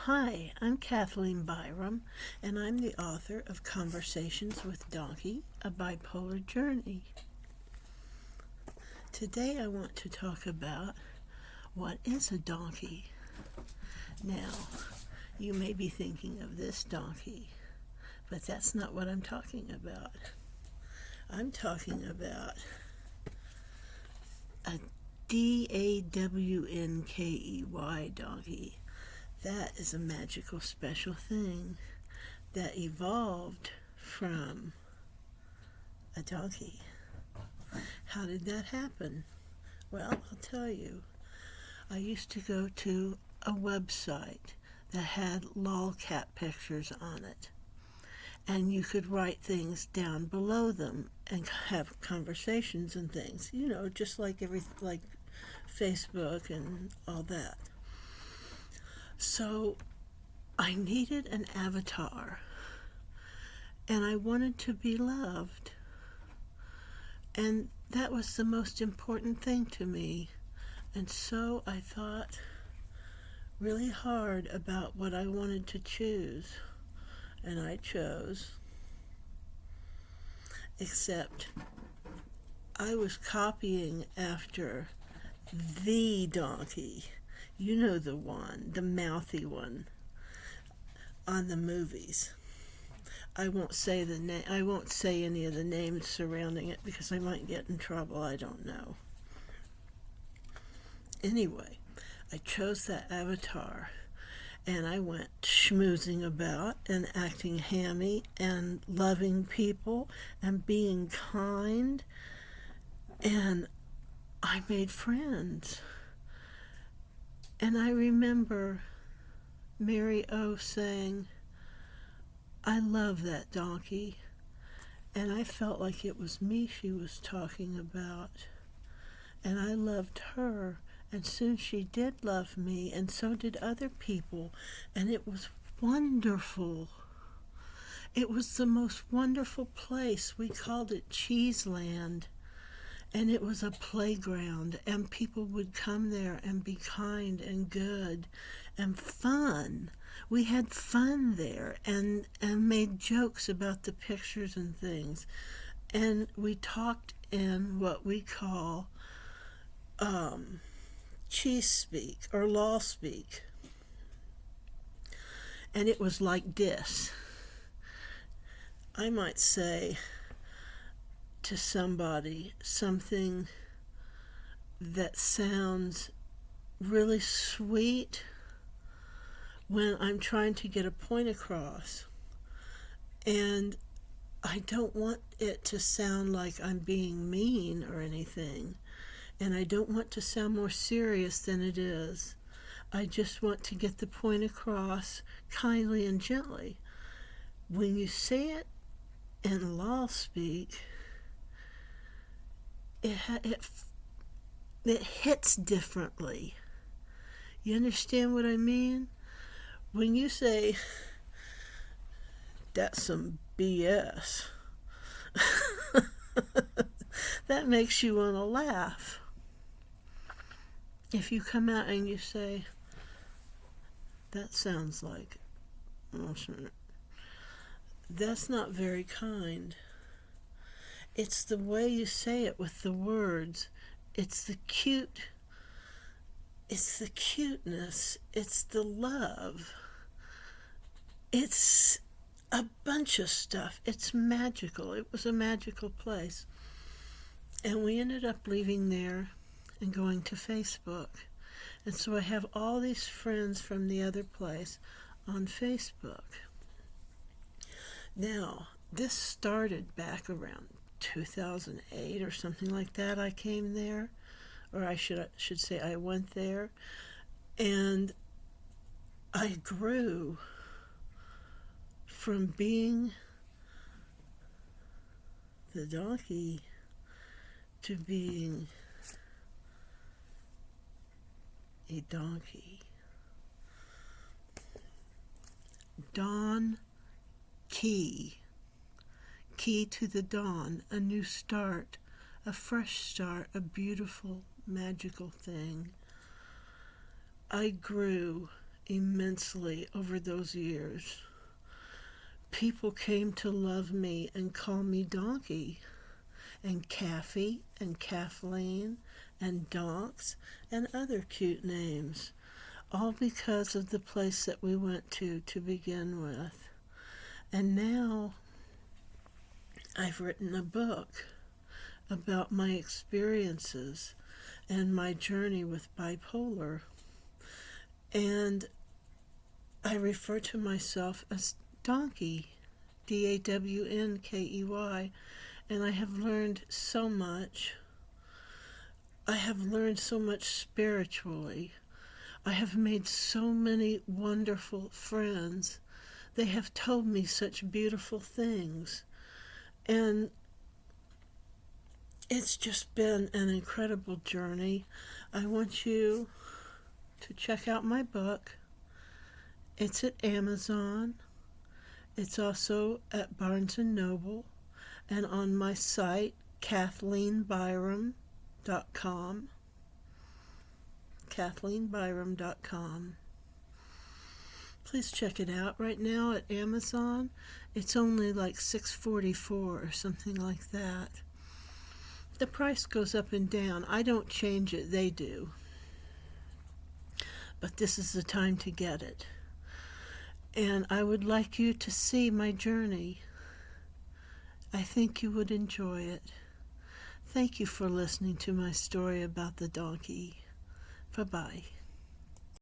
Hi, I'm Kathleen Byram, and I'm the author of Conversations with Dawnkey, a bipolar journey. Today I want to talk about what is a donkey. Now, you may be thinking of this donkey, but that's not what I'm talking about. I'm talking about a Dawnkey donkey. That is a magical special thing that evolved from a donkey. How did that happen? Well, I'll tell you. I used to go to a website that had lolcat pictures on it, and you could write things down below them and have conversations and things, just like Facebook and all that. So I needed an avatar, and I wanted to be loved, and that was the most important thing to me. And so I thought really hard about what I wanted to choose, and I chose, except I was copying after the donkey. You know, the one, the mouthy one on the movies. I won't say the name. I won't say any of the names surrounding it because I might get in trouble. I don't know. Anyway, I chose that avatar, and I went schmoozing about and acting hammy and loving people and being kind, and I made friends. And I remember Mary O saying, "I love that donkey." And I felt like it was me she was talking about. And I loved her. And soon she did love me, and so did other people. And it was wonderful. It was the most wonderful place. We called it Cheeseland. And it was a playground, and people would come there and be kind and good and fun. We had fun there and made jokes about the pictures and things. And we talked in what we call cheese speak or law speak. And it was like this. I might say to somebody something that sounds really sweet when I'm trying to get a point across, and I don't want it to sound like I'm being mean or anything, and I don't want to sound more serious than it is. I just want to get the point across kindly and gently. When you say it in law speak, it hits differently. You understand what I mean? When you say, "That's some BS," that makes you want to laugh. If you come out and you say, "That sounds like," that's not very kind. It's the way you say it with the words. It's the cuteness. It's the love. It's a bunch of stuff. It's magical. It was a magical place. And we ended up leaving there and going to Facebook. And so I have all these friends from the other place on Facebook. Now, this started back around 2008 or something like that. I came there, or I should say I went there, and I grew from being the donkey to being a donkey. Dawn Key. Key to the dawn, a new start, a fresh start, a beautiful, magical thing. I grew immensely over those years. People came to love me and call me Dawnkey, and Kaffy, and Kathleen, and Donks, and other cute names, all because of the place that we went to begin with. And now I've written a book about my experiences and my journey with bipolar. And I refer to myself as Dawnkey, Dawnkey, and I have learned so much. I have learned so much spiritually. I have made so many wonderful friends. They have told me such beautiful things. And it's just been an incredible journey. I want you to check out my book. It's at Amazon. It's also at Barnes & Noble and on my site, KathleenByram.com. KathleenByram.com. Please check it out. Right now at Amazon, it's only like $6.44 or something like that. The price goes up and down. I don't change it, they do. But this is the time to get it. And I would like you to see my journey. I think you would enjoy it. Thank you for listening to my story about the donkey. Bye-bye.